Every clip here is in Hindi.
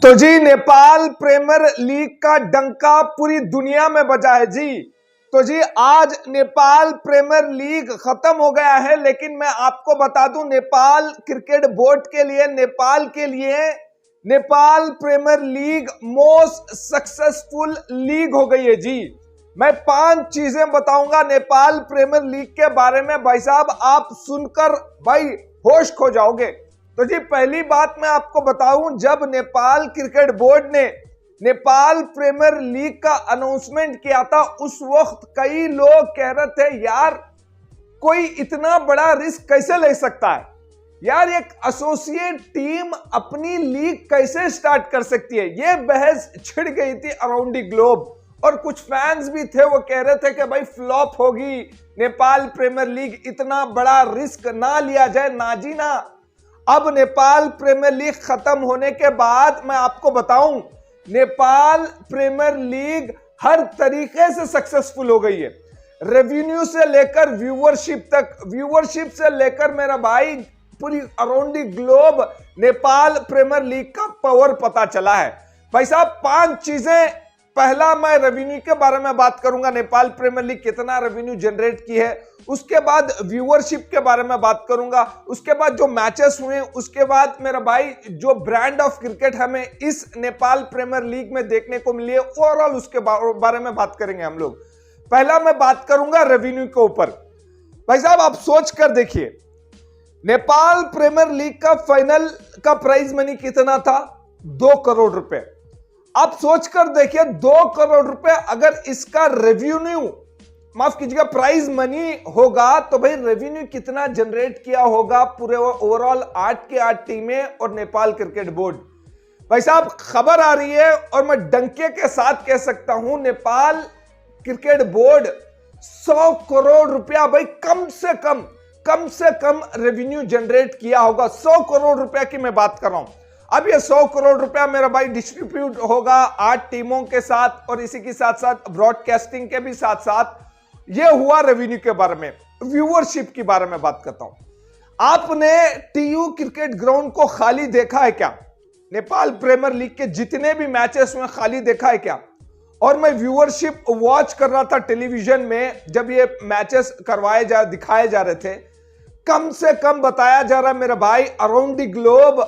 तो जी नेपाल प्रीमियर लीग का डंका पूरी दुनिया में बजा है जी। तो जी आज नेपाल प्रीमियर लीग खत्म हो गया है, लेकिन मैं आपको बता दूं नेपाल क्रिकेट बोर्ड के लिए, नेपाल के लिए Nepal premier league most successful league हो गई है जी। मैं 5 चीजें बताऊंगा नेपाल प्रीमियर लीग के बारे में, भाई साहब आप सुनकर भाई होश खो जाओगे। तो जी पहली बात मैं आपको बताऊं, जब नेपाल क्रिकेट बोर्ड ने नेपाल प्रीमियर लीग का अनाउंसमेंट किया था, उस वक्त कई लोग कह रहे थे यार कोई इतना बड़ा रिस्क कैसे ले सकता है, यार एक एसोसिएट टीम अपनी लीग कैसे स्टार्ट कर सकती है। ये बहस छिड़ गई थी अराउंड द ग्लोब, और कुछ फैंस भी थे वो कह रहे थे कि भाई फ्लॉप होगी नेपाल प्रीमियर लीग, इतना बड़ा रिस्क ना लिया जाए, ना जी ना। अब नेपाल प्रीमियर लीग खत्म होने के बाद मैं आपको बताऊं, नेपाल प्रीमियर लीग हर तरीके से सक्सेसफुल हो गई है। रेवेन्यू से लेकर व्यूअरशिप तक, व्यूअरशिप से लेकर मेरा भाई पूरी around the globe Nepal premier league का पावर पता चला है। भाई साहब 5 चीजें, पहला मैं रेवेन्यू के बारे में बात करूंगा, नेपाल प्रीमियर लीग कितना रेवेन्यू जनरेट की है, उसके बाद व्यूअरशिप के बारे में बात करूंगा, उसके बाद जो मैचेस हुए, उसके बाद मेरा भाई जो ब्रांड ऑफ क्रिकेट हमें इस नेपाल प्रीमियर लीग में देखने को मिली है, ओवरऑल उसके बारे में बात करेंगे हम लोग। पहला मैं बात करूंगा रेवेन्यू के ऊपर। भाई साहब आप सोच कर देखिए, नेपाल प्रीमियर लीग का फाइनल का प्राइज मनी कितना था? 2 करोड़ रुपए। आप सोचकर देखिए 2 करोड़ रुपए अगर इसका रेवेन्यू, माफ कीजिएगा प्राइज मनी होगा, तो भाई रेवेन्यू कितना जनरेट किया होगा पूरे ओवरऑल 8 के 8 टीमें और नेपाल क्रिकेट बोर्ड। भाई साहब खबर आ रही है और मैं डंके के साथ कह सकता हूं, नेपाल क्रिकेट बोर्ड 100 करोड़ रुपया भाई कम से कम रेवेन्यू जनरेट किया होगा। 100 करोड़ रुपया की मैं बात कर रहा हूं। अब ये 100 करोड़ रुपया मेरा भाई डिस्ट्रीब्यूट होगा 8 टीमों के साथ, और इसी के साथ साथ ब्रॉडकास्टिंग के भी साथ साथ। ये हुआ रेवेन्यू के बारे में। व्यूअरशिप के बारे में बात करता हूं। आपने टीयू क्रिकेट ग्राउंड को खाली देखा है क्या? नेपाल प्रीमियर लीग के जितने भी मैचेस में खाली देखा है क्या? और मैं व्यूअरशिप वॉच कर रहा था टेलीविजन में, जब ये मैचेस दिखाए जा रहे थे, कम से कम बताया जा रहा मेरा भाई अराउंड द ग्लोब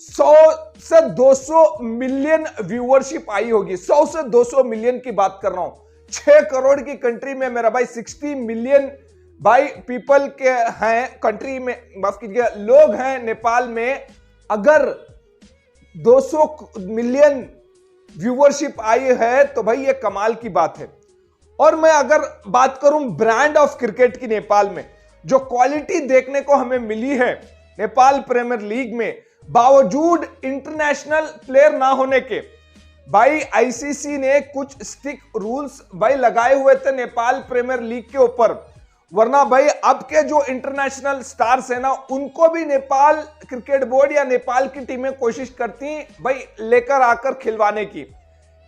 100 से 200 मिलियन व्यूअरशिप आई होगी। 100 से 200 मिलियन की बात कर रहा हूं। 6 करोड़ की कंट्री में मेरा भाई 60 मिलियन भाई पीपल के हैं कंट्री में, माफ कीजिएगा लोग हैं नेपाल में। अगर 200 मिलियन व्यूअरशिप आई है तो भाई ये कमाल की बात है। और मैं अगर बात करूं ब्रांड ऑफ क्रिकेट की, नेपाल में जो क्वालिटी देखने को हमें मिली है नेपाल प्रीमियर लीग में, बावजूद इंटरनेशनल प्लेयर ना होने के, भाई आईसीसी ने कुछ स्टिक रूल्स भाई लगाए हुए थे नेपाल प्रीमियर लीग के ऊपर, वरना भाई अब के जो इंटरनेशनल स्टार्स है ना, उनको भी नेपाल क्रिकेट बोर्ड या नेपाल की टीमें कोशिश करती भाई लेकर आकर खिलवाने की,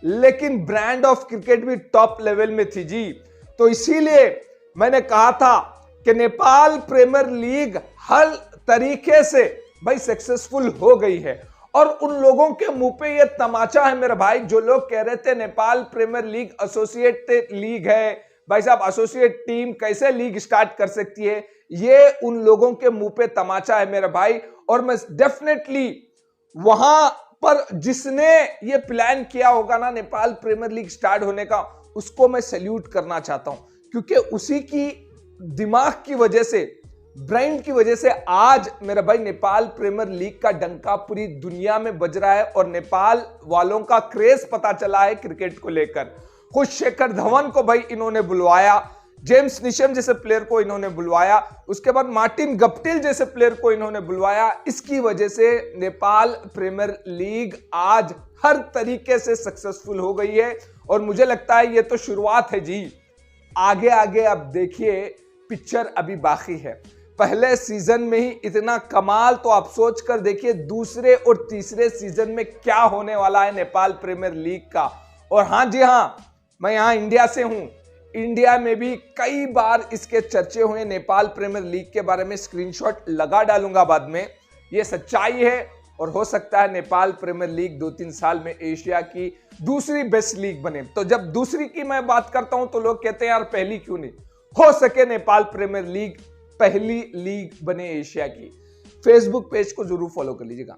लेकिन ब्रांड ऑफ क्रिकेट भी टॉप लेवल में थी जी। तो इसीलिए मैंने कहा था कि नेपाल प्रीमियर लीग हर तरीके से भाई सक्सेसफुल हो गई है। और उन लोगों के मुंह पे ये तमाचा है मेरे भाई, जो लोग कह रहे थे Nepal premier league associate league है, भाई साहब एसोसिएट टीम कैसे लीग स्टार्ट कर सकती है, ये उन लोगों के मुंह पे तमाचा है मेरे भाई। और मैं डेफिनेटली वहां पर जिसने ये प्लान किया होगा ना नेपाल प्रीमियर लीग स्टार्ट होने का, उसको मैं सैल्यूट करना चाहता हूं, क्योंकि उसी की दिमाग की वजह से, ब्रांड की वजह से आज मेरा भाई नेपाल प्रीमियर लीग का डंका पूरी दुनिया में बज रहा है, और नेपाल वालों का क्रेज पता चला है क्रिकेट को लेकर। खुद शेखर धवन को भाई इन्होंने बुलवाया, जेम्स निशम जैसे प्लेयर को इन्होंने बुलवाया, उसके बाद मार्टिन गप्टिल जैसे प्लेयर को इन्होंने बुलवाया। इसकी वजह से नेपाल प्रीमियर लीग आज हर तरीके से सक्सेसफुल हो गई है, और मुझे लगता है ये तो शुरुआत है जी। आगे आगे अब देखिए, पिक्चर अभी बाकी है। पहले सीजन में ही इतना कमाल, तो आप सोच कर देखिए दूसरे और तीसरे सीजन में क्या होने वाला है नेपाल प्रीमियर लीग का। और हाँ जी हाँ, मैं यहाँ इंडिया से हूँ, इंडिया में भी कई बार इसके चर्चे हुए नेपाल प्रीमियर लीग के बारे में, स्क्रीनशॉट लगा डालूंगा बाद में। ये सच्चाई है और हो सकता है नेपाल प्रीमियर लीग 2-3 साल में एशिया की दूसरी बेस्ट लीग बने। तो जब दूसरी की मैं बात करता हूं तो लोग कहते हैं यार पहली क्यों नहीं, हो सके नेपाल प्रीमियर लीग पहली लीग बने एशिया की। फेसबुक पेज को जरूर फॉलो कर लीजिएगा।